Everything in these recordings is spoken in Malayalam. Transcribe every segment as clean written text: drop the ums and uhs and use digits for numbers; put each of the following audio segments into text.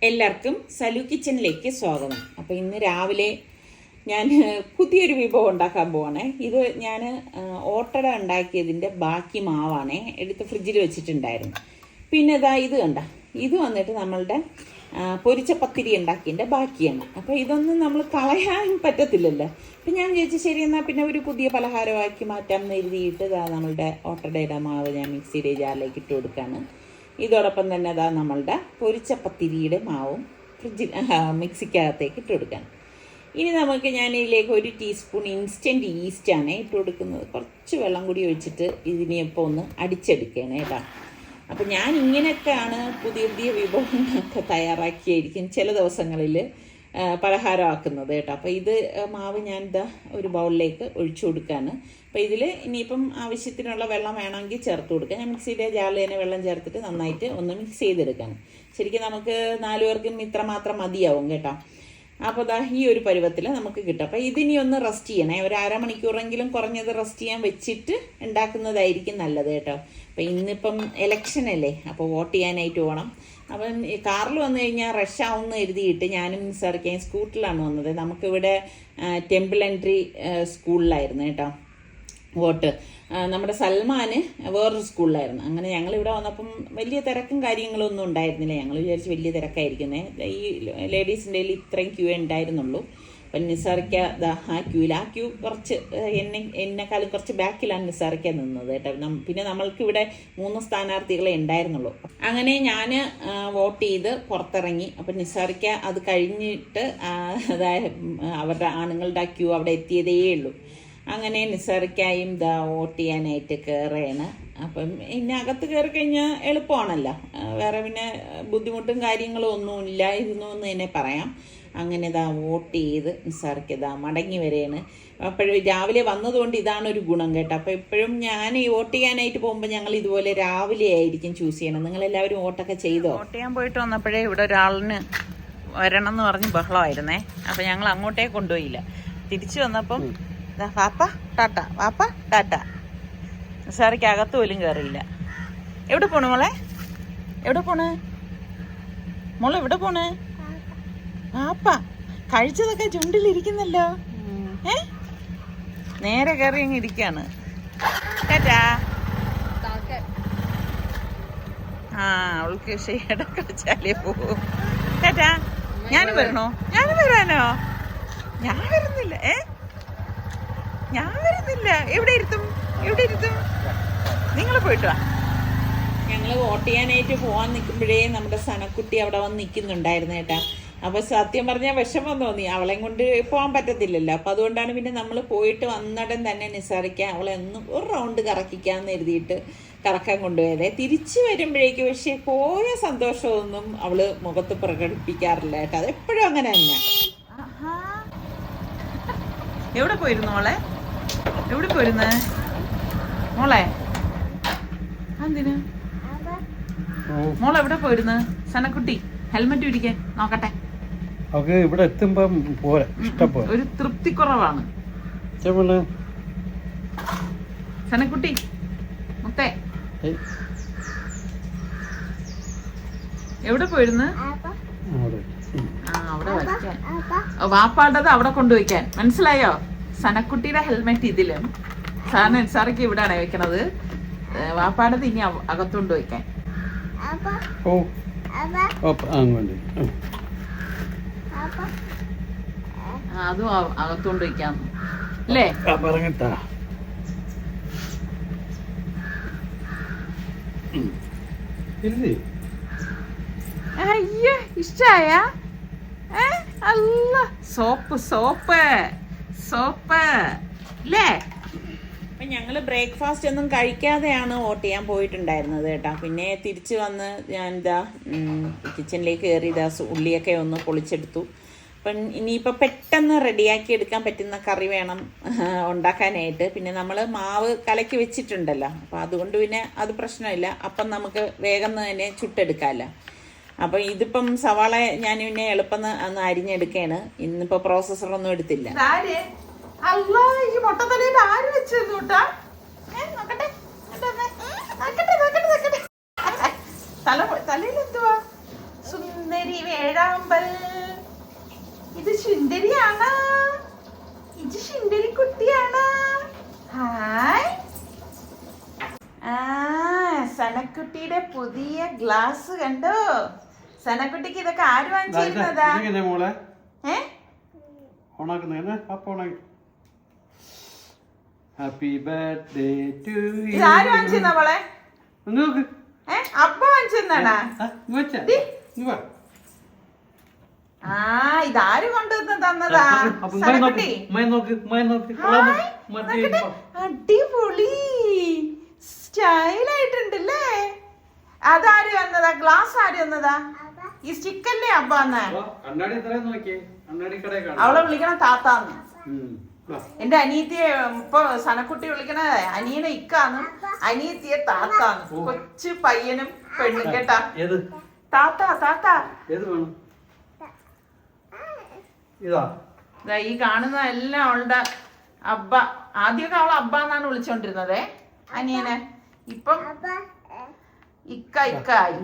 എല്ലാവർക്കും സലു കിച്ചണിലേക്ക് സ്വാഗതം. അപ്പോൾ ഇന്ന് രാവിലെ ഞാൻ പുതിയൊരു വിഭവം ഉണ്ടാക്കാൻ പോവാണേ. ഇത് ഞാൻ ഓട്ടട ഉണ്ടാക്കിയതിൻ്റെ ബാക്കി മാവാണേ, എടുത്ത് ഫ്രിഡ്ജിൽ വെച്ചിട്ടുണ്ടായിരുന്നു. പിന്നെ ഇത് കണ്ട, ഇത് വന്നിട്ട് നമ്മളുടെ പൊരിച്ച പത്തിരി ഉണ്ടാക്കിയതിൻ്റെ ബാക്കിയാണ്. അപ്പോൾ ഇതൊന്നും നമ്മൾ കളയാൻ പറ്റത്തില്ലല്ലോ. അപ്പം ഞാൻ വിചാരിച്ചു ശരി എന്നാൽ പിന്നെ ഒരു പുതിയ പലഹാരമാക്കി മാറ്റാം എന്ന് എഴുതിയിട്ട് നമ്മളുടെ ഓട്ടടയുടെ മാവ് ഞാൻ മിക്സിയുടെ ജാറിലേക്ക് ഇട്ട് കൊടുക്കുകയാണ്. ഇതോടൊപ്പം തന്നെ നമ്മളുടെ പൊരിച്ച പത്തിരിയുടെ മാവും മിക്സിക്കകത്തേക്ക് ഇട്ട് കൊടുക്കണം. ഇനി ഞാൻ ഇതിലേക്ക് 1 ടീസ്പൂൺ ഇൻസ്റ്റൻറ്റ് ഈസ്റ്റാണ് ഇട്ട് കൊടുക്കുന്നത്. കുറച്ച് വെള്ളം കൂടി ഒഴിച്ചിട്ട് ഇതിനെയൊപ്പം ഒന്ന് അടിച്ചെടുക്കുകയാണ് കേട്ടോ. അപ്പം ഞാൻ ഇങ്ങനെയൊക്കെയാണ് പുതിയ പുതിയ വിഭവങ്ങളൊക്കെ തയ്യാറാക്കിയായിരിക്കും ചില ദിവസങ്ങളിൽ പലഹാരമാക്കുന്നത് കേട്ടോ. അപ്പോൾ ഇത് മാവ് ഞാൻ ഒരു ബൗളിലേക്ക് ഒഴിച്ചു കൊടുക്കുകയാണ്. അപ്പോൾ ഇതിൽ ഇനിയിപ്പം ആവശ്യത്തിനുള്ള വെള്ളം വേണമെങ്കിൽ ചേർത്ത് കൊടുക്കുക. ഞാൻ മിക്സിയുടെ ജാറിൽ തന്നെ വെള്ളം ചേർത്തിട്ട് നന്നായിട്ട് ഒന്ന് മിക്സ് ചെയ്തെടുക്കണം. ശരിക്കും നമുക്ക് 4 പേർക്കും ഇത്ര മാത്രം മതിയാവും കേട്ടോ. അപ്പോൾ ഈ ഒരു പരുവത്തിൽ നമുക്ക് കിട്ടും. അപ്പോൾ ഇതിനി ഒന്ന് റെസ്റ്റ് ചെയ്യണേ, ഒരു അരമണിക്കൂറെങ്കിലും കുറഞ്ഞത് റെസ്റ്റ് ചെയ്യാൻ വെച്ചിട്ട് ഉണ്ടാക്കുന്നതായിരിക്കും നല്ലത് കേട്ടോ. അപ്പോൾ ഇന്നിപ്പം ഇലക്ഷൻ അല്ലേ, അപ്പോൾ വോട്ട് ചെയ്യാനായിട്ട് പോകണം. അപ്പം കാറിൽ വന്നു കഴിഞ്ഞാൽ റഷ് ആവുമെന്ന് എഴുതിയിട്ട് ഞാനും നിസ്സാറിക്കാൻ സ്കൂട്ടറിലാണ് വന്നത്. നമുക്കിവിടെ ടെമ്പിൾ എൻട്രി സ്കൂളിലായിരുന്നു കേട്ടോ വോട്ട്. നമ്മുടെ സൽമാന് വേറൊരു സ്കൂളിലായിരുന്നു. അങ്ങനെ ഞങ്ങളിവിടെ വന്നപ്പം വലിയ തിരക്കും കാര്യങ്ങളൊന്നും ഉണ്ടായിരുന്നില്ല. ഞങ്ങൾ വിചാരിച്ച് വലിയ തിരക്കായിരിക്കുന്നേ, ഈ ലേഡീസിൻ്റെ ഇത്രയും ക്യൂ ഉണ്ടായിരുന്നുള്ളൂ. അപ്പം നിസാറിക്ക ആ ക്യൂ കുറച്ച് എന്നെക്കാളും കുറച്ച് ബാക്കിലാണ് നിസാറിക്ക നിന്നത് കേട്ടോ. പിന്നെ നമ്മൾക്കിവിടെ 3 സ്ഥാനാർത്ഥികളെ ഉണ്ടായിരുന്നുള്ളൂ. അങ്ങനെ ഞാൻ വോട്ട് ചെയ്ത് പുറത്തിറങ്ങി. അപ്പം നിസാറിക്ക അത് കഴിഞ്ഞിട്ട് അതായത് അവരുടെ ആണുങ്ങളുടെ ആ ക്യൂ അവിടെ എത്തിയതേ ഉള്ളൂ. അങ്ങനെ നിസാറിക്കായും വോട്ട് ചെയ്യാനായിട്ട് കയറുകയാണ്. അപ്പം ഇനി അകത്ത് കയറി കഴിഞ്ഞാൽ എളുപ്പമാണല്ലോ, വേറെ പിന്നെ ബുദ്ധിമുട്ടും കാര്യങ്ങളും ഒന്നും ഇല്ലായിരുന്നു എന്ന് തന്നെ പറയാം. അങ്ങനെ വോട്ട് ചെയ്ത് നിസാറിക്ക് മടങ്ങി വരികയാണ്. അപ്പോഴും രാവിലെ വന്നതുകൊണ്ട് ഇതാണ് ഒരു ഗുണം കേട്ടോ. അപ്പോൾ എപ്പോഴും ഞാൻ ഈ വോട്ട് ചെയ്യാനായിട്ട് പോകുമ്പോൾ ഞങ്ങൾ ഇതുപോലെ രാവിലെ ആയിരിക്കും ചൂസ് ചെയ്യണം. നിങ്ങളെല്ലാവരും വോട്ടൊക്കെ ചെയ്തോ? വോട്ട് ചെയ്യാൻ പോയിട്ട് വന്നപ്പോഴേ ഇവിടെ ഒരാളിന് വരണം എന്ന് പറഞ്ഞ് ബഹളമായിരുന്നേ. അപ്പം ഞങ്ങൾ അങ്ങോട്ടേ കൊണ്ടുപോയില്ല. തിരിച്ചു വന്നപ്പം വാപ്പ ടാറ്റ, വാപ്പ ടാറ്റ. നിസാറിക്ക് അകത്ത് പോലും കയറിയില്ല. എവിടെ പോണു മോളെ? എവിടെ പോണ് മോളെ? എവിടെ പോണ്? വാപ്പ കഴിച്ചതൊക്കെ ചുണ്ടിലിരിക്കുന്നല്ലോ. നേരെ കയറി അങ്ങ് ഇരിക്കാണ്. ടാറ്റാ. അവൾക്ക് ഷെയ്ഡ് കളിച്ചാലേ പോവും. ടാറ്റാ. ഞാനും വരണോ? ഞാനും വരാനോ? ഞാൻ വരുന്നില്ല. ഞാൻ വരുന്നില്ല. എവിടെ ഇരുത്തും? നിങ്ങൾ പോയിട്ട് വാ. ഞങ്ങൾ വോട്ട് ചെയ്യാനായിട്ട് പോകാൻ നിൽക്കുമ്പോഴേ നമ്മുടെ സനക്കുട്ടി അവിടെ വന്ന് നിൽക്കുന്നുണ്ടായിരുന്നു കേട്ടാ. അപ്പോൾ സത്യം പറഞ്ഞാൽ വിഷമം തോന്നി, അവളെയും കൊണ്ട് പോകാൻ പറ്റത്തില്ലല്ലോ. അപ്പോൾ അതുകൊണ്ടാണ് പിന്നെ നമ്മൾ പോയിട്ട് വന്നിടം തന്നെ നിസാറിക്കാൻ അവളെ ഒന്ന് ഒരു റൗണ്ട് കറക്കിക്കാമെന്ന് എഴുതിയിട്ട് കറക്കാൻ കൊണ്ടുപോയത്. തിരിച്ചു വരുമ്പോഴേക്ക് പക്ഷേ പോയ സന്തോഷമൊന്നും അവള് മുഖത്ത് പ്രകടിപ്പിക്കാറില്ല കേട്ടോ. അതെപ്പോഴും അങ്ങനെ തന്നെ. എവിടെ പോയിരുന്നു മോളെ? എവിടെ പോയിരുന്നേ മോളെ? എന്തിന് മോളെ എവിടെ പോയിരുന്നു? സനക്കുട്ടി ഹെൽമെറ്റ് പിടിക്കാൻ നോക്കട്ടെ. ഇവിടെ എത്തുമ്പം ഒരു തൃപ്തി കുറവാണ്. സനക്കുട്ടി മുത്തേ എവിടെ പോയിരുന്നു? അവിടെ വയ്ക്കാൻ, വാപ്പാണ്ടത് അവിടെ കൊണ്ടുവയ്ക്കാൻ. മനസ്സിലായോ? സനക്കുട്ടിയുടെ ഹെൽമെറ്റ് ഇതിലും, സാറിക്ക് ഇവിടാണ് വെക്കണത്. വാപ്പാടത് ഇനി അകത്തോണ്ട് വയ്ക്കാൻ. അതും അകത്തോണ്ട് വയ്ക്കാം അല്ലേ? അയ്യോ ഇഷ്ടായ? അല്ല സോപ്പ് അല്ലേ? അപ്പം ഞങ്ങൾ ബ്രേക്ക്ഫാസ്റ്റ് ഒന്നും കഴിക്കാതെയാണ് വോട്ട് ചെയ്യാൻ പോയിട്ടുണ്ടായിരുന്നത് കേട്ടോ. പിന്നെ തിരിച്ച് വന്ന് ഞാൻ കിച്ചണിലേക്ക് കയറി ഉള്ളിയൊക്കെ ഒന്ന് പൊളിച്ചെടുത്തു. അപ്പം ഇനിയിപ്പോൾ പെട്ടെന്ന് റെഡിയാക്കി എടുക്കാൻ പറ്റുന്ന കറി വേണം ഉണ്ടാക്കാനായിട്ട്. പിന്നെ നമ്മൾ മാവ് കലക്കി വെച്ചിട്ടുണ്ടല്ലോ, അപ്പോൾ അതുകൊണ്ട് പിന്നെ അത് പ്രശ്നമില്ല. അപ്പം നമുക്ക് വേഗം തന്നെ ചുട്ടെടുക്കാമല്ലോ. അപ്പം ഇതിപ്പം സവാള ഞാൻ പിന്നെ എളുപ്പം ഒന്ന് അരിഞ്ഞെടുക്കുകയാണ്. ഇന്നിപ്പോൾ പ്രോസസ്സറൊന്നും എടുത്തില്ല. തലയിലെന്തുവാ? സുന്ദരി വേഴാമ്പൽ. ഇത് സുന്ദരിയാണ്. ഇത് സുന്ദരി കുട്ടിയാണ്. ഹായ്. സനക്കുട്ടിയുടെ പുതിയ ഗ്ലാസ് കണ്ടോ? സനക്കുട്ടിക്ക് ഇതൊക്കെ ആര് വാങ്ങിച്ചിരുന്നതാ? Happy birthday to you. ഇത് ആര് വാങ്ങിച്ചിരുന്ന മോളെ? അപ്പ വാങ്ങിച്ചിരുന്നാടാ? ഇതാര് കൊണ്ടുവന്ന് തന്നതാ? സനക്കുട്ടി. അടിപൊളി സ്റ്റൈലായിട്ടുണ്ടല്ലേ. അതാര് വന്നതാ? ഗ്ലാസ് ആര് വന്നതാ? ഈ സ്റ്റിക്കല്ലേ അബ്ബ വന്നേ? അവളെ വിളിക്കണ താത്താന്ന്. എന്റെ അനിയത്തിയെ ഇപ്പൊ സനക്കുട്ടി വിളിക്കണ അനിയനെ ഇക്കാന്നും അനിയത്തിയെ താത്താന്ന്. കൊച്ചു പയ്യനും പെണ്ണും കേട്ടാ. താത്ത താത്ത. ഈ കാണുന്ന എല്ലാം അവളുടെ അബ്ബ. ആദ്യമൊക്കെ അവൾ അബ്ബ എന്നാണ് വിളിച്ചോണ്ടിരുന്നതേ അനിയനെ. ഇപ്പം ഇക്ക ഇക്ക ആയി.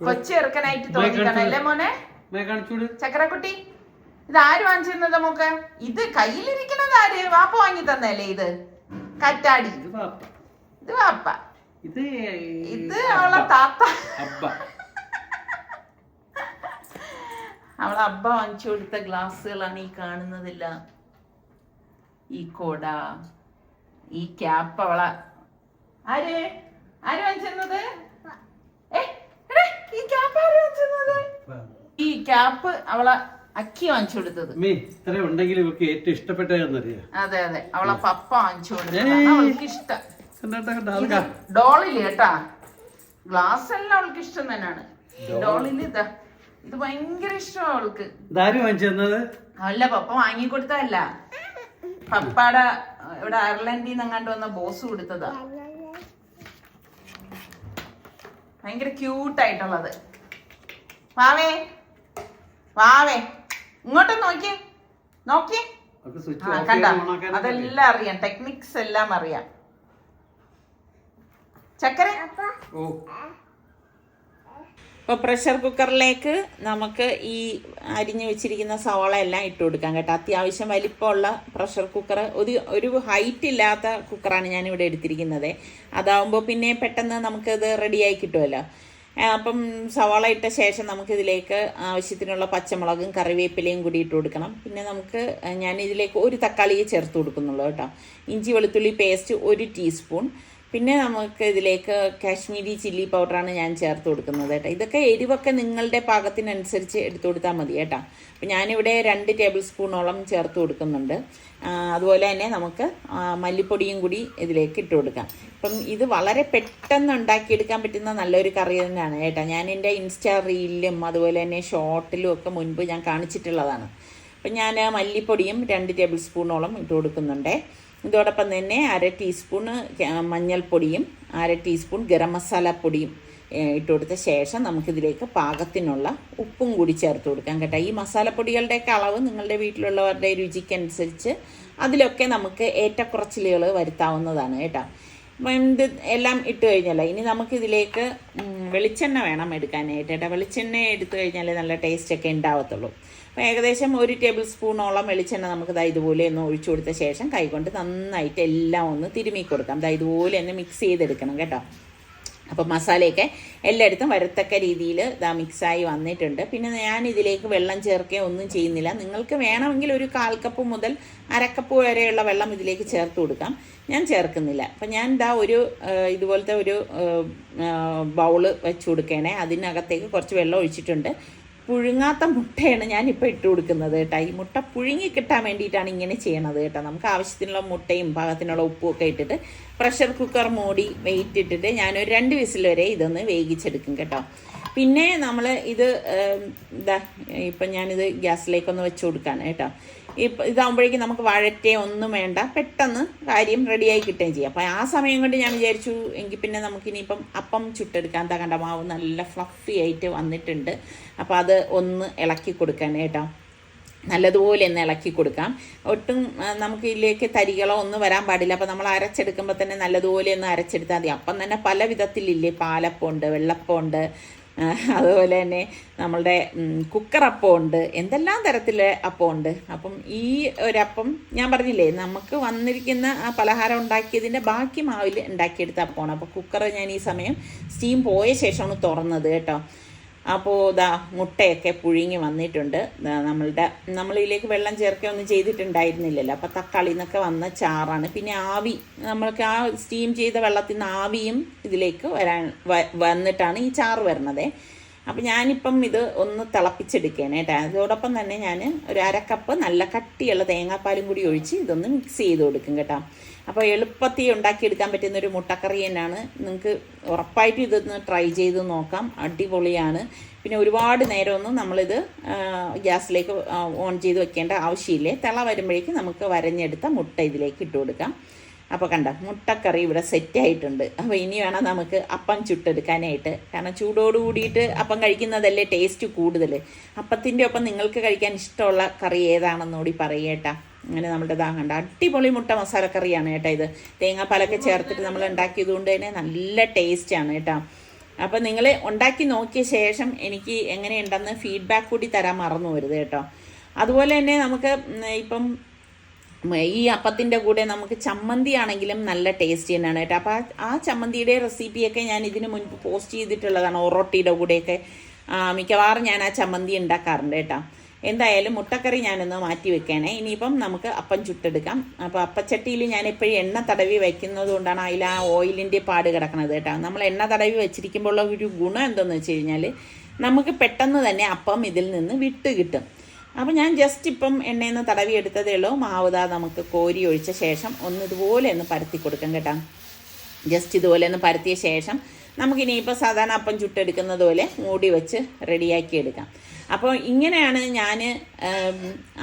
കൊച്ചു ചെറുക്കനായിട്ട് തോന്നിക്കണല്ലേ മോനെ? ചക്രക്കുട്ടി ഇത് ആര് വാങ്ങിച്ചിരുന്നത് മോക്ക്? ഇത് കയ്യിലിരിക്കണത് ആര്? വാപ്പ വാങ്ങി തന്നല്ലേ ഇത്? കറ്റാടി. ഇത് വാപ്പ. ഇത് അവളെ താത്ത. അവളെ അബ്ബ വാങ്ങിച്ചു കൊടുത്ത ഗ്ലാസ്സുകളാണ് ഈ കാണുന്നതില്ല. ഈ കൊട, ഈ ക്യാപ്പ് അവളെ ആര് ആര് വാങ്ങിച്ചിരുന്നത്? ഈ ക്യാപ്പ് അവളെ അക്കി വാങ്ങിച്ചു കൊടുത്തത്. ഏറ്റവും ഇഷ്ടപ്പെട്ടതെന്നറിയാം. അതെ അതെ, അവളെ പപ്പ വാങ്ങിച്ചു കൊടുത്തത്. അവൾക്ക് ഇഷ്ടം. ഡോളില് കേട്ടാ, ഗ്ലാസ് എല്ലാം അവൾക്ക് ഇഷ്ടം തന്നെയാണ്. ഡോളില് ഇതാ ഇത് ഭയങ്കര ഇഷ്ടമാണ് അവൾക്ക്. അല്ല, പപ്പ വാങ്ങിക്കൊടുത്തതല്ല, പപ്പയുടെ ഇവിടെ അയർലൻഡിൽ നിന്ന് അങ്ങാണ്ട് വന്ന ബോസ് കൊടുത്തതാ. ഭയങ്കര ക്യൂട്ടായിട്ടുള്ളത്. വാവേ വാവേ ഇങ്ങോട്ട് നോക്കിയേ നോക്കിയേ. കണ്ട, അതെല്ലാം അറിയാം, ടെക്നിക്സ് എല്ലാം അറിയാം. ചക്കര ഇപ്പോൾ പ്രഷർ കുക്കറിലേക്ക് നമുക്ക് ഈ അരിഞ്ഞു വെച്ചിരിക്കുന്ന സവാള എല്ലാം ഇട്ട് കൊടുക്കാം കേട്ടോ. അത്യാവശ്യം വലിപ്പമുള്ള പ്രഷർ കുക്കർ, ഒരു ഹൈറ്റ് ഇല്ലാത്ത കുക്കറാണ് ഞാനിവിടെ എടുത്തിരിക്കുന്നത്. അതാവുമ്പോൾ പിന്നെ പെട്ടെന്ന് നമുക്കത് റെഡിയായി കിട്ടുമല്ലോ. അപ്പം സവാള ഇട്ട ശേഷം നമുക്കിതിലേക്ക് ആവശ്യത്തിനുള്ള പച്ചമുളകും കറിവേപ്പിലയും കൂടി ഇട്ട് കൊടുക്കണം. പിന്നെ ഞാനിതിലേക്ക് ഒരു തക്കാളിയെ ചേർത്ത് കൊടുക്കുന്നുള്ളൂ കേട്ടോ. ഇഞ്ചി വെളുത്തുള്ളി പേസ്റ്റ് 1 ടീസ്പൂൺ. പിന്നെ നമുക്ക് ഇതിലേക്ക് കാശ്മീരി ചില്ലി പൗഡറാണ് ഞാൻ ചേർത്ത് കൊടുക്കുന്നത് കേട്ടോ. ഇതൊക്കെ എരിവൊക്കെ നിങ്ങളുടെ പാകത്തിനനുസരിച്ച് എടുത്തു കൊടുത്താൽ മതി കേട്ടോ. അപ്പം ഞാനിവിടെ 2 ടേബിൾ സ്പൂണോളം ചേർത്ത് കൊടുക്കുന്നുണ്ട്. അതുപോലെ തന്നെ നമുക്ക് മല്ലിപ്പൊടിയും കൂടി ഇതിലേക്ക് ഇട്ട് കൊടുക്കാം. അപ്പം ഇത് വളരെ പെട്ടെന്ന് ഉണ്ടാക്കിയെടുക്കാൻ പറ്റുന്ന നല്ലൊരു കറി തന്നെയാണ് കേട്ടോ. ഞാൻ എൻ്റെ ഇൻസ്റ്റാ റീലിലും അതുപോലെ തന്നെ ഷോർട്ടിലും ഒക്കെ മുൻപ് ഞാൻ കാണിച്ചിട്ടുള്ളതാണ്. അപ്പം ഞാൻ മല്ലിപ്പൊടിയും 2 ടേബിൾ സ്പൂണോളം ഇട്ട് കൊടുക്കുന്നുണ്ട്. ഇതോടൊപ്പം തന്നെ 1/2 ടീസ്പൂൺ മഞ്ഞൾപ്പൊടിയും 1/2 ടീസ്പൂൺ ഗരം മസാല പൊടിയും ഇട്ട് കൊടുത്ത ശേഷം നമുക്കിതിലേക്ക് പാകത്തിനുള്ള ഉപ്പും കൂടി ചേർത്ത് കൊടുക്കാം കേട്ടോ. ഈ മസാലപ്പൊടികളുടെയൊക്കെ അളവ് നിങ്ങളുടെ വീട്ടിലുള്ളവരുടെ രുചിക്കനുസരിച്ച് അതിലൊക്കെ നമുക്ക് ഏറ്റക്കുറച്ചിലുകൾ വരുത്താവുന്നതാണ് കേട്ടോ. അപ്പം ഇത് എല്ലാം ഇട്ട് കഴിഞ്ഞല്ലോ, ഇനി നമുക്കിതിലേക്ക് വെളിച്ചെണ്ണ വേണം എടുക്കാനായിട്ട് കേട്ടോ. വെളിച്ചെണ്ണ എടുത്തു കഴിഞ്ഞാൽ നല്ല ടേസ്റ്റൊക്കെ ഉണ്ടാവത്തുള്ളൂ. അപ്പോൾ ഏകദേശം 1 ടേബിൾ സ്പൂണോളം വെളിച്ചെണ്ണ നമുക്ക് ഇതുപോലെ ഒന്ന് ഒഴിച്ചു കൊടുത്ത ശേഷം കൈകൊണ്ട് നന്നായിട്ട് എല്ലാം ഒന്ന് തിരുമ്മി കൊടുക്കാം. ഇതുപോലെ ഒന്ന് മിക്സ് ചെയ്തെടുക്കണം കേട്ടോ. അപ്പോൾ മസാലയൊക്കെ എല്ലായിടത്തും വരത്തക്ക രീതിയിൽ മിക്സായി വന്നിട്ടുണ്ട്. പിന്നെ ഞാൻ ഇതിലേക്ക് വെള്ളം ചേർക്കുകയോ ഒന്നും ചെയ്യുന്നില്ല. നിങ്ങൾക്ക് വേണമെങ്കിൽ ഒരു 1/4 കപ്പ് മുതൽ 1/2 കപ്പ് വരെയുള്ള വെള്ളം ഇതിലേക്ക് ചേർത്ത് കൊടുക്കാം. ഞാൻ ചേർക്കുന്നില്ല. അപ്പം ഞാൻ ഇതുപോലത്തെ ഒരു ബൗള് വെച്ച് കൊടുക്കണേ. അതിനകത്തേക്ക് കുറച്ച് വെള്ളം ഒഴിച്ചിട്ടുണ്ട്. പുഴുങ്ങാത്ത മുട്ടയാണ് ഞാനിപ്പോൾ ഇട്ട് കൊടുക്കുന്നത് കേട്ടോ. ഈ മുട്ട പുഴുങ്ങി കിട്ടാൻ വേണ്ടിയിട്ടാണ് ഇങ്ങനെ ചെയ്യണത് കേട്ടോ. നമുക്ക് ആവശ്യത്തിനുള്ള മുട്ടയും പാകത്തിനുള്ള ഉപ്പും ഒക്കെ ഇട്ടിട്ട് പ്രഷർ കുക്കർ മൂടി വെയിറ്റ് ഇട്ടിട്ട് ഞാനൊരു 2 വിസിൽ വരെ ഇതൊന്ന് വേവിച്ചെടുക്കും കേട്ടോ. പിന്നെ നമ്മൾ ഇപ്പം ഞാനിത് ഗ്യാസിലേക്കൊന്ന് വെച്ച് കൊടുക്കുകയാണ് കേട്ടോ. ഇതാകുമ്പോഴേക്കും നമുക്ക് ഒന്നും വേണ്ട, പെട്ടെന്ന് കാര്യം റെഡിയായി കിട്ടുകയും ചെയ്യും. അപ്പോൾ ആ സമയം കൊണ്ട് ഞാൻ വിചാരിച്ചു എങ്കിൽ പിന്നെ നമുക്കിനിയിപ്പം അപ്പം ചുട്ടെടുക്കാൻ. കണ്ട മാവ് നല്ല ഫ്ലഫി ആയിട്ട് വന്നിട്ടുണ്ട്. അപ്പോൾ അത് ഒന്ന് ഇളക്കി കൊടുക്കാൻ കേട്ടോ. നല്ലതുപോലെ ഒന്ന് ഇളക്കി കൊടുക്കാം. ഒട്ടും നമുക്ക് ഇതിലേക്ക് തരികളോ ഒന്നും വരാൻ പാടില്ല. അപ്പോൾ നമ്മൾ അരച്ചെടുക്കുമ്പോൾ തന്നെ നല്ലതുപോലെ ഒന്ന് അരച്ചെടുത്താൽ മതി. അപ്പം തന്നെ പല വിധത്തിലില്ലേ, പാലപ്പമുണ്ട്, വെള്ളപ്പമുണ്ട്, അതുപോലെ തന്നെ നമ്മളുടെ കുക്കർ അപ്പം ഉണ്ട്, എന്തെല്ലാം തരത്തിലെ അപ്പം ഉണ്ട്. അപ്പം ഈ ഒരപ്പം ഞാൻ പറഞ്ഞില്ലേ, നമുക്ക് വന്നിരിക്കുന്ന ആ പലഹാരം ഉണ്ടാക്കിയതിൻ്റെ ബാക്കി മാവിൽ ഉണ്ടാക്കിയെടുത്ത അപ്പമാണ്. അപ്പോൾ കുക്കർ ഞാൻ ഈ സമയം സ്റ്റീം പോയ ശേഷമാണ് തുറന്നത് കേട്ടോ. അപ്പോൾ ഇതാ മുട്ടയൊക്കെ പുഴുങ്ങി വന്നിട്ടുണ്ട്. നമ്മളിതിലേക്ക് വെള്ളം ചേർക്കുകയൊന്നും ചെയ്തിട്ടുണ്ടായിരുന്നില്ലല്ലോ. അപ്പോൾ തക്കാളി നിന്നൊക്കെ വന്ന ചാറാണ്. പിന്നെ ആവി, നമ്മൾക്ക് ആ സ്റ്റീം ചെയ്ത വെള്ളത്തിൽ നിന്ന് ആവിയും ഇതിലേക്ക് വന്നിട്ടാണ് ഈ ചാറ് വരണത്. അപ്പോൾ ഞാനിപ്പം ഇത് ഒന്ന് തിളപ്പിച്ചെടുക്കുകയാണ് കേട്ടോ. അതോടൊപ്പം തന്നെ ഞാൻ ഒരു 1/2 കപ്പ് നല്ല കട്ടിയുള്ള തേങ്ങാപ്പാലും കൂടി ഒഴിച്ച് ഇതൊന്ന് മിക്സ് ചെയ്ത് കൊടുക്കും കേട്ടോ. അപ്പോൾ എളുപ്പത്തിൽ ഉണ്ടാക്കിയെടുക്കാൻ പറ്റുന്നൊരു മുട്ടക്കറി തന്നെയാണ്. നിങ്ങൾക്ക് ഉറപ്പായിട്ടും ഇതൊന്ന് ട്രൈ ചെയ്ത് നോക്കാം, അടിപൊളിയാണ്. പിന്നെ ഒരുപാട് നേരമൊന്നും നമ്മളിത് ഗ്യാസിലേക്ക് ഓൺ ചെയ്ത് വെക്കേണ്ട ആവശ്യമില്ലേ. തിള വരുമ്പോഴേക്കും നമുക്ക് വരഞ്ഞെടുത്ത മുട്ട ഇതിലേക്ക് ഇട്ട് കൊടുക്കാം. അപ്പോൾ കണ്ട മുട്ടക്കറി ഇവിടെ സെറ്റായിട്ടുണ്ട്. അപ്പോൾ ഇനി വേണം നമുക്ക് അപ്പം ചുട്ടെടുക്കാനായിട്ട്. കാരണം ചൂടോട് കൂടിയിട്ട് അപ്പം കഴിക്കുന്നതല്ലേ ടേസ്റ്റ് കൂടുതൽ. അപ്പത്തിൻ്റെ ഒപ്പം നിങ്ങൾക്ക് കഴിക്കാൻ ഇഷ്ടമുള്ള കറി ഏതാണെന്ന് കൂടി പറയേട്ടാ. അങ്ങനെ നമ്മുടെ കണ്ട അടിപൊളി മുട്ട മസാലക്കറിയാണ് കേട്ടോ. ഇത് തേങ്ങാപ്പാലൊക്കെ ചേർത്തിട്ട് നമ്മൾ ഉണ്ടാക്കിയത് കൊണ്ട് തന്നെ നല്ല ടേസ്റ്റാണ് കേട്ടോ. അപ്പോൾ നിങ്ങൾ ഉണ്ടാക്കി നോക്കിയ ശേഷം എനിക്ക് എങ്ങനെയുണ്ടെന്ന് ഫീഡ്ബാക്ക് കൂടി തരാൻ മറന്നു വരുത് കേട്ടോ. അതുപോലെ തന്നെ നമുക്ക് ഇപ്പം ഈ അപ്പത്തിൻ്റെ കൂടെ നമുക്ക് ചമ്മന്തി ആണെങ്കിലും നല്ല ടേസ്റ്റ് തന്നെയാണ് കേട്ടോ. അപ്പോൾ ആ ചമ്മന്തിയുടെ റെസിപ്പിയൊക്കെ ഞാൻ ഇതിന് മുൻപ് പോസ്റ്റ് ചെയ്തിട്ടുള്ളതാണ്. ഒറോട്ടിയുടെ കൂടെയൊക്കെ മിക്കവാറും ഞാൻ ആ ചമ്മന്തി ഉണ്ടാക്കാറുണ്ട് കേട്ടോ. എന്തായാലും മുട്ടക്കറി ഞാനൊന്ന് മാറ്റി വെക്കണേ. ഇനിയിപ്പം നമുക്ക് അപ്പം ചുട്ടെടുക്കാം. അപ്പോൾ അപ്പച്ചട്ടിയിൽ ഞാൻ എപ്പോഴും എണ്ണ തടവി വയ്ക്കുന്നത് കൊണ്ടാണ് അതിൽ ആ ഓയിലിൻ്റെ പാട് കിടക്കണത് കേട്ടോ. നമ്മൾ എണ്ണ തടവി വെച്ചിരിക്കുമ്പോൾ ഉള്ള ഒരു ഗുണം എന്തെന്ന് വെച്ച് കഴിഞ്ഞാൽ നമുക്ക് പെട്ടെന്ന് തന്നെ അപ്പം ഇതിൽ നിന്ന് വിട്ട് കിട്ടും. അപ്പോൾ ഞാൻ ജസ്റ്റ് ഇപ്പം എണ്ണയിൽ നിന്ന് തടവി എടുത്തതേ ഉള്ളൂ. മാവുതാ നമുക്ക് കോരി ഒഴിച്ച ശേഷം ഒന്ന് ഇതുപോലെ ഒന്ന് പരത്തി കൊടുക്കാം കേട്ടോ. ജസ്റ്റ് ഇതുപോലെ ഒന്ന് പരത്തിയ ശേഷം നമുക്കിനിയിപ്പോൾ സാധാരണ അപ്പം ചുട്ടെടുക്കുന്നത് പോലെ മൂടി വെച്ച് റെഡിയാക്കി എടുക്കാം. അപ്പോൾ ഇങ്ങനെയാണ് ഞാൻ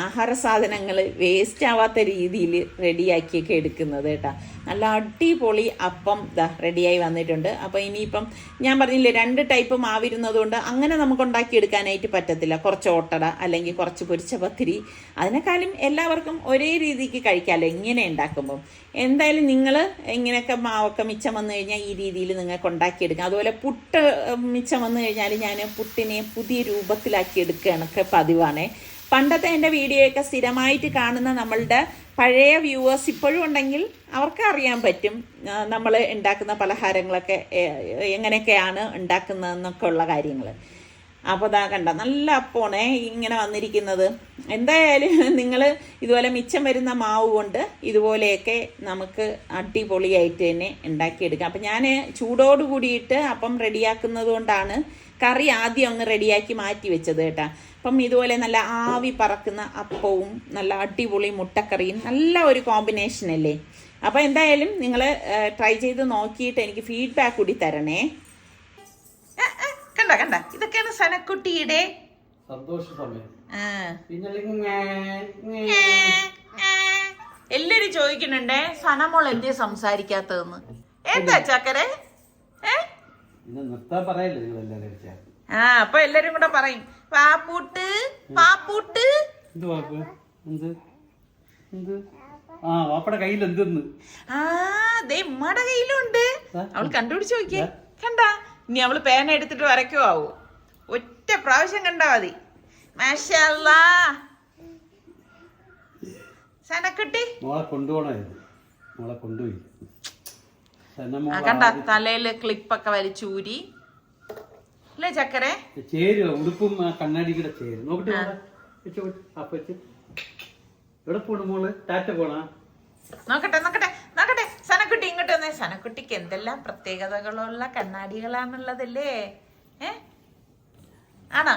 ആഹാര സാധനങ്ങൾ വേസ്റ്റ് ആവാത്ത രീതിയിൽ റെഡിയാക്കിയൊക്കെ എടുക്കുന്നത് കേട്ടോ. നല്ല അടിപൊളി അപ്പം റെഡിയായി വന്നിട്ടുണ്ട്. അപ്പോൾ ഇനിയിപ്പം ഞാൻ പറഞ്ഞില്ലേ 2 ടൈപ്പ് മാവിരുന്നത് കൊണ്ട് അങ്ങനെ നമുക്ക് ഉണ്ടാക്കിയെടുക്കാനായിട്ട് പറ്റത്തില്ല. കുറച്ച് ഓട്ടട അല്ലെങ്കിൽ കുറച്ച് പൊരിച്ച പത്തിരി, അതിനേക്കാളും എല്ലാവർക്കും ഒരേ രീതിക്ക് കഴിക്കാമല്ലോ ഇങ്ങനെ ഉണ്ടാക്കുമ്പം. എന്തായാലും നിങ്ങൾ ഇങ്ങനെയൊക്കെ മാവൊക്കെ മിച്ചം വന്നു കഴിഞ്ഞാൽ ഈ രീതിയിൽ നിങ്ങൾക്ക് ഉണ്ടാക്കിയെടുക്കാം. അതുപോലെ പുട്ട് മിച്ചം വന്നു കഴിഞ്ഞാൽ ഞാൻ പുട്ടിനെ പുതിയ രൂപത്തിലാക്കി എടുക്കുകയാണൊക്കെ പതിവാണേ. പണ്ടത്തെ എൻ്റെ വീഡിയോയൊക്കെ സ്ഥിരമായിട്ട് കാണുന്ന നമ്മളുടെ പഴയ വ്യൂവേഴ്സ് ഇപ്പോഴും ഉണ്ടെങ്കിൽ അവർക്ക് അറിയാൻ പറ്റും നമ്മൾ ഉണ്ടാക്കുന്ന പലഹാരങ്ങളൊക്കെ എങ്ങനെയൊക്കെയാണ് ഉണ്ടാക്കുന്നതെന്നൊക്കെ ഉള്ള കാര്യങ്ങൾ. അപ്പോൾ കണ്ട നല്ല അപ്പമാണ് ഇങ്ങനെ വന്നിരിക്കുന്നത്. എന്തായാലും നിങ്ങൾ ഇതുപോലെ മിച്ചം വരുന്ന മാവ് കൊണ്ട് ഇതുപോലെയൊക്കെ നമുക്ക് അടിപൊളിയായിട്ട് തന്നെ ഉണ്ടാക്കിയെടുക്കാം. അപ്പം ഞാൻ ചൂടോട് കൂടിയിട്ട് അപ്പം റെഡിയാക്കുന്നത് കൊണ്ടാണ് കറി ആദ്യം ഒന്ന് റെഡിയാക്കി മാറ്റി വെച്ചത് കേട്ടോ. അപ്പം ഇതുപോലെ നല്ല ആവി പറക്കുന്ന അപ്പവും നല്ല അടിപൊളി മുട്ടക്കറിയും നല്ല ഒരു കോമ്പിനേഷൻ അല്ലേ. അപ്പോൾ എന്തായാലും നിങ്ങൾ ട്രൈ ചെയ്ത് നോക്കിയിട്ട് എനിക്ക് ഫീഡ്ബാക്ക് കൂടി തരണേ. കണ്ട ഇതൊക്കെയാണ് സനക്കുട്ടിയുടെ സന്തോഷ സമയം. എല്ലാരും ചോദിക്കുന്നുണ്ടേ സനമോൾ എന്തേ സംസാരിക്കാത്തതെന്ന്. എന്താ ചക്കരെ? നിർത്താൻ പറയല്ലേ നിങ്ങൾ എല്ലാവരും? അപ്പൊ എല്ലാരും കൂടെ പറയും പാപ്പൂട്ട് പാപ്പൂട്ട്. എന്ത് വാപ്പ്? എന്ത് എന്ത്? ആ വാപ്പയുടെ കയ്യിൽ എന്തെന്ന്? ഉമ്മയുടെ കയ്യിലുണ്ട്. അവൾ കണ്ടുപിടിച്ച് നോക്കിയേ. കണ്ടാ? ഇനി അവള് പേന എടുത്തിട്ട് വരയ്ക്കോ ആവൂ. ഒറ്റ പ്രാവശ്യം കണ്ടാ മതി. മാഷാല്ലാ സനക്കുട്ടി മോളെ കൊണ്ടുപോകണമായിരുന്നു. മോളെ കൊണ്ടുപോയി. കണ്ട തലയില് ക്ലിപ്പൊക്കെ വലിച്ചൂരി അല്ലേ ചക്കരെ? ചേരുവ ഉടുപ്പും കണ്ണാടി കൂടെ ചേരും. നോക്കട്ടെ എവിടെ പോണു മോള്? ടാറ്റ പോണാ? നോക്കട്ടെ നോക്കട്ടെ നോക്കട്ടെ. സനക്കുട്ടി ഇങ്ങോട്ട് വന്നേ. സനക്കുട്ടിക്ക് എന്തെല്ലാം പ്രത്യേകതകളുള്ള കണ്ണാടികളാണുള്ളതല്ലേ? ആണോ?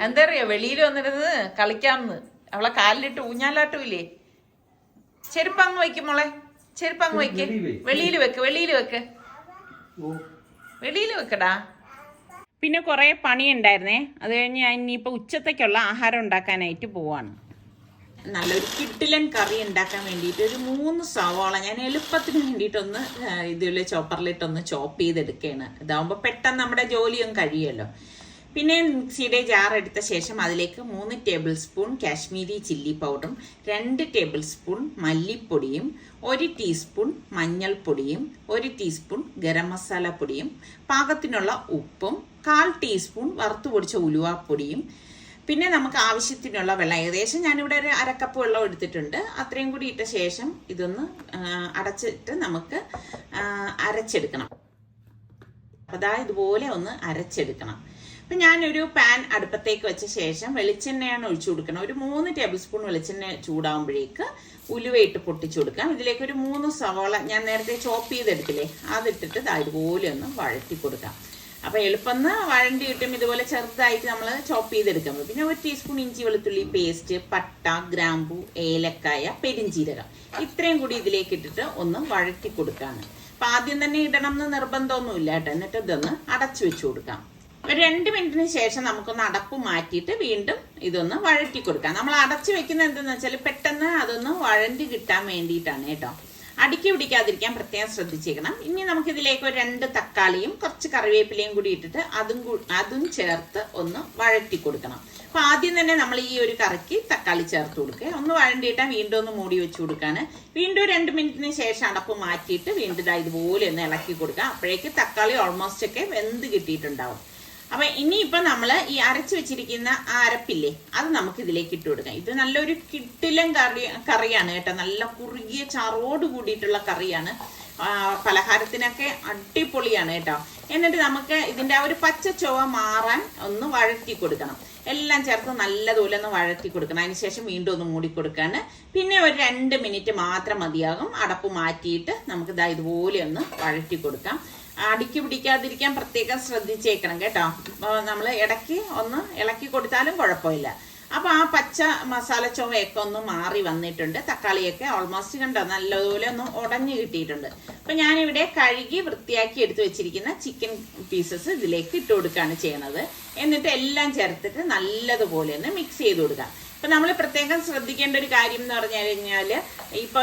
എന്താ അറിയോ, വെളിയിൽ വന്നിരുന്നത് കളിക്കാമെന്ന് അവളെ കാലിലിട്ട് ഊഞ്ഞാലാട്ടൂല്ലേ. ചെരുപ്പ് അങ്ങ് വയ്ക്കും മോളെ, ചെരുപ്പ് അങ്ങ് വയ്ക്ക്. വെളിയിൽ വെക്ക്, വെളിയിൽ വെക്ക്, വെളിയിൽ വെക്കടാ. പിന്നെ കുറേ പണിയുണ്ടായിരുന്നേ. അത് കഴിഞ്ഞ് ഞാൻ ഇനിയിപ്പോൾ ഉച്ചത്തേക്കുള്ള ആഹാരം ഉണ്ടാക്കാനായിട്ട് പോവാണ്. നല്ലൊരു കിട്ടിലൻ കറി ഉണ്ടാക്കാൻ വേണ്ടിയിട്ട് ഒരു 3 സവാള ഞാൻ എളുപ്പത്തിന് വേണ്ടിയിട്ടൊന്ന് ഇതിൽ ചോപ്പറിലിട്ടൊന്ന് ചോപ്പ് ചെയ്തെടുക്കുകയാണ്. ഇതാവുമ്പോൾ പെട്ടെന്ന് നമ്മുടെ ജോലിയൊന്നും കഴിയുമല്ലോ. പിന്നെ മിക്സിയുടെ ജാർ എടുത്ത ശേഷം അതിലേക്ക് 3 ടേബിൾ സ്പൂൺ കാശ്മീരി ചില്ലി പൗഡറും 2 ടേബിൾ സ്പൂൺ മല്ലിപ്പൊടിയും 1 ടീസ്പൂൺ മഞ്ഞൾപ്പൊടിയും 1 ടീസ്പൂൺ ഗരം മസാല പൊടിയും പാകത്തിനുള്ള ഉപ്പും 1/4 ടീസ്പൂൺ വറുത്തു പൊടിച്ച ഉലുവാപ്പൊടിയും പിന്നെ നമുക്ക് ആവശ്യത്തിനുള്ള വെള്ളം ഏകദേശം ഞാനിവിടെ ഒരു 1/2 കപ്പ് വെള്ളം എടുത്തിട്ടുണ്ട്. അത്രയും കൂടി ഇട്ട ശേഷം ഇതൊന്ന് അടച്ചിട്ട് നമുക്ക് അരച്ചെടുക്കണം. അതാ ഇതുപോലെ ഒന്ന് അരച്ചെടുക്കണം. അപ്പം ഞാനൊരു പാൻ അടുപ്പത്തേക്ക് വെച്ച ശേഷം വെളിച്ചെണ്ണയാണ് ഒഴിച്ചു കൊടുക്കണം. ഒരു 3 ടേബിൾ സ്പൂൺ വെളിച്ചെണ്ണ ചൂടാകുമ്പോഴേക്ക് ഉലുവയിട്ട് പൊട്ടിച്ചു കൊടുക്കാം. ഇതിലേക്ക് ഒരു 3 സവാള ഞാൻ നേരത്തെ ചോപ്പ് ചെയ്തെടുത്തില്ലേ അതിട്ടിട്ട് ഇതുപോലെ ഒന്ന് വഴറ്റി കൊടുക്കാം. അപ്പം എളുപ്പം വഴണ്ടി കിട്ടും. ഇതുപോലെ ചെറുതായിട്ട് നമ്മൾ ചോപ്പ് ചെയ്തെടുക്കുന്നത്. പിന്നെ 1 ടീസ്പൂൺ ഇഞ്ചി വെളുത്തുള്ളി പേസ്റ്റ്, പട്ട, ഗ്രാമ്പു, ഏലക്കായ, പെരിഞ്ചീരകം ഇത്രയും കൂടി ഇതിലേക്ക് ഇട്ടിട്ട് ഒന്ന് വഴറ്റി കൊടുക്കാണ്. അപ്പം ആദ്യം തന്നെ ഇടണം എന്ന് നിർബന്ധമൊന്നുമില്ല കേട്ടോ. എന്നിട്ട് ഇതൊന്ന് അടച്ചു വെച്ച് കൊടുക്കാം. ഒരു 2 മിനിറ്റിന് ശേഷം നമുക്കൊന്ന് അടപ്പ് മാറ്റിയിട്ട് വീണ്ടും ഇതൊന്ന് വഴറ്റി കൊടുക്കാം. നമ്മൾ അടച്ചു വെക്കുന്നത് എന്തെന്ന് വെച്ചാൽ പെട്ടെന്ന് അതൊന്ന് വഴണ്ടി കിട്ടാൻ വേണ്ടിയിട്ടാണ് കേട്ടോ. അടുക്കി പിടിക്കാതിരിക്കാൻ പ്രത്യേകം ശ്രദ്ധിച്ചേക്കണം. ഇനി നമുക്ക് ഇതിലേക്ക് ഒരു 2 തക്കാളിയും കുറച്ച് കറിവേപ്പിലയും കൂടി ഇട്ടിട്ട് അതും ചേർത്ത് ഒന്ന് വഴറ്റി കൊടുക്കണം. അപ്പൊ ആദ്യം തന്നെ നമ്മൾ ഈ ഒരു കറിക്ക് തക്കാളി ചേർത്ത് കൊടുക്കുക. ഒന്ന് വഴണ്ടിയിട്ടാൽ വീണ്ടും ഒന്ന് മൂടി വെച്ച് കൊടുക്കാണ്. വീണ്ടും 2 മിനിറ്റിന് ശേഷം അടപ്പ് മാറ്റിയിട്ട് വീണ്ടും ഇതുപോലെ ഒന്ന് ഇളക്കി കൊടുക്കുക. അപ്പോഴേക്ക് തക്കാളി ഓൾമോസ്റ്റ് ഒക്കെ വെന്ത് കിട്ടിയിട്ടുണ്ടാവും. അപ്പൊ ഇനിയിപ്പോ നമ്മള് ഈ അരച്ചു വെച്ചിരിക്കുന്ന ആ അരപ്പില്ലേ അത് നമുക്ക് ഇതിലേക്ക് ഇട്ട് കൊടുക്കാം. ഇത് നല്ലൊരു കിട്ടിലൻ കറിയാണ് കേട്ടോ. നല്ല കുറുകിയ ചാറോട് കൂടിയിട്ടുള്ള കറിയാണ്. പലഹാരത്തിനൊക്കെ അടിപൊളിയാണ് കേട്ടോ. എന്നിട്ട് നമുക്ക് ഇതിന്റെ ആ ഒരു പച്ച ചുവ മാറാൻ ഒന്ന് വഴറ്റി കൊടുക്കണം. എല്ലാം ചേർത്ത് നല്ലതുപോലെ ഒന്ന് വഴറ്റി കൊടുക്കണം. അതിനുശേഷം വീണ്ടും ഒന്ന് മൂടി കൊടുക്കാണ്. പിന്നെ ഒരു 2 മിനിറ്റ് മാത്രം മതിയാകും. അടപ്പ് മാറ്റിയിട്ട് നമുക്ക് ഇതുപോലെ ഒന്ന് വഴറ്റി കൊടുക്കാം. അടുക്കി പിടിക്കാതിരിക്കാൻ പ്രത്യേകം ശ്രദ്ധിച്ചേക്കണം കേട്ടോ. നമ്മൾ ഇടയ്ക്ക് ഒന്ന് ഇളക്കി കൊടുത്താലും കുഴപ്പമില്ല. അപ്പൊ ആ പച്ച മസാല ചുവയൊക്കെ ഒന്ന് മാറി വന്നിട്ടുണ്ട്. തക്കാളിയൊക്കെ ഓൾമോസ്റ്റ് കണ്ടോ നല്ലതുപോലെ ഒന്ന് ഉടഞ്ഞു കിട്ടിയിട്ടുണ്ട്. അപ്പൊ ഞാനിവിടെ കഴുകി വൃത്തിയാക്കി എടുത്തു വെച്ചിരിക്കുന്ന ചിക്കൻ പീസസ് ഇതിലേക്ക് ഇട്ട് കൊടുക്കുകയാണ് ചെയ്യണത്. എന്നിട്ട് എല്ലാം ചേർത്തിട്ട് നല്ലതുപോലെ ഒന്ന് മിക്സ് ചെയ്ത് കൊടുക്കാം. അപ്പൊ നമ്മൾ പ്രത്യേകം ശ്രദ്ധിക്കേണ്ട ഒരു കാര്യം എന്ന് പറഞ്ഞു കഴിഞ്ഞാല് ഇപ്പൊ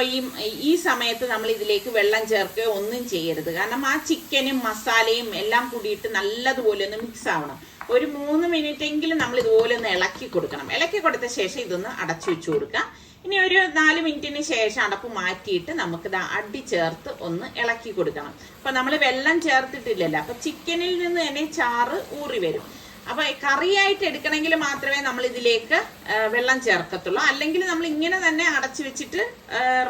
ഈ സമയത്ത് നമ്മൾ ഇതിലേക്ക് വെള്ളം ചേർക്കുകയോ ഒന്നും ചെയ്യരുത്. കാരണം ആ ചിക്കനും മസാലയും എല്ലാം കൂടിയിട്ട് നല്ലതുപോലെ ഒന്ന് മിക്സ് ആവണം. ഒരു 3 മിനിറ്റ് എങ്കിലും നമ്മൾ ഇതുപോലെ ഒന്ന് ഇളക്കി കൊടുക്കണം. ഇളക്കി കൊടുത്ത ശേഷം ഇതൊന്ന് അടച്ചു വെച്ചു കൊടുക്കാം. ഇനി ഒരു 4 മിനിറ്റിന് ശേഷം അടപ്പ് മാറ്റിയിട്ട് നമുക്കിത് അടി ചേർത്ത് ഒന്ന് ഇളക്കി കൊടുക്കണം. അപ്പൊ നമ്മൾ വെള്ളം ചേർത്തിട്ടില്ലല്ലോ. അപ്പൊ ചിക്കനിൽ നിന്ന് തന്നെ ചാറ് ഊറി വരും. അപ്പൊ കറിയായിട്ട് എടുക്കണമെങ്കിൽ മാത്രമേ നമ്മൾ ഇതിലേക്ക് വെള്ളം ചേർക്കത്തുള്ളൂ. അല്ലെങ്കിൽ നമ്മൾ ഇങ്ങനെ തന്നെ അടച്ചു വെച്ചിട്ട്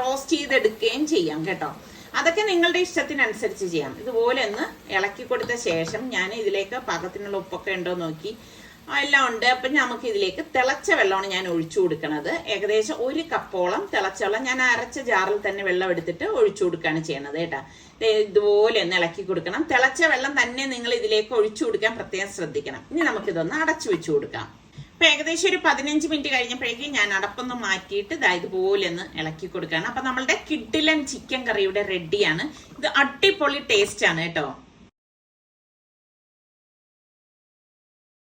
റോസ്റ്റ് ചെയ്തെടുക്കുകയും ചെയ്യാം കേട്ടോ. അതൊക്കെ നിങ്ങളുടെ ഇഷ്ടത്തിനനുസരിച്ച് ചെയ്യാം. ഇതുപോലെ ഒന്ന് ഇളക്കി കൊടുത്ത ശേഷം ഞാൻ ഇതിലേക്ക് പാകത്തിനുള്ള ഉപ്പൊക്കെ ഉണ്ടോ നോക്കി എല്ലാം ഉണ്ട്. അപ്പം നമുക്ക് ഇതിലേക്ക് തിളച്ച വെള്ളമാണ് ഞാൻ ഒഴിച്ചു കൊടുക്കുന്നത്. ഏകദേശം 1 കപ്പോളം തിളച്ച വെള്ളം ഞാൻ അരച്ച ജാറിൽ തന്നെ വെള്ളം എടുത്തിട്ട് ഒഴിച്ചു കൊടുക്കുകയാണ് ചെയ്യണത് കേട്ടോ. ഇതുപോലെ ഒന്ന് ഇളക്കി കൊടുക്കണം. തിളച്ച വെള്ളം തന്നെ നിങ്ങൾ ഇതിലേക്ക് ഒഴിച്ചു കൊടുക്കാൻ പ്രത്യേകം ശ്രദ്ധിക്കണം. ഇനി നമുക്കിതൊന്ന് അടച്ചു വെച്ചു കൊടുക്കാം. അപ്പൊ ഏകദേശം ഒരു 15 മിനിറ്റ് കഴിഞ്ഞപ്പോഴേക്കും ഞാൻ അടപ്പൊന്ന് മാറ്റിയിട്ട് ഇതുപോലെ ഒന്ന് ഇളക്കി കൊടുക്കുകയാണ്. അപ്പൊ നമ്മളുടെ കിഡിലൻ ചിക്കൻ കറി ഇവിടെ റെഡിയാണ്. ഇത് അടിപൊളി ടേസ്റ്റ് ആണ് കേട്ടോ.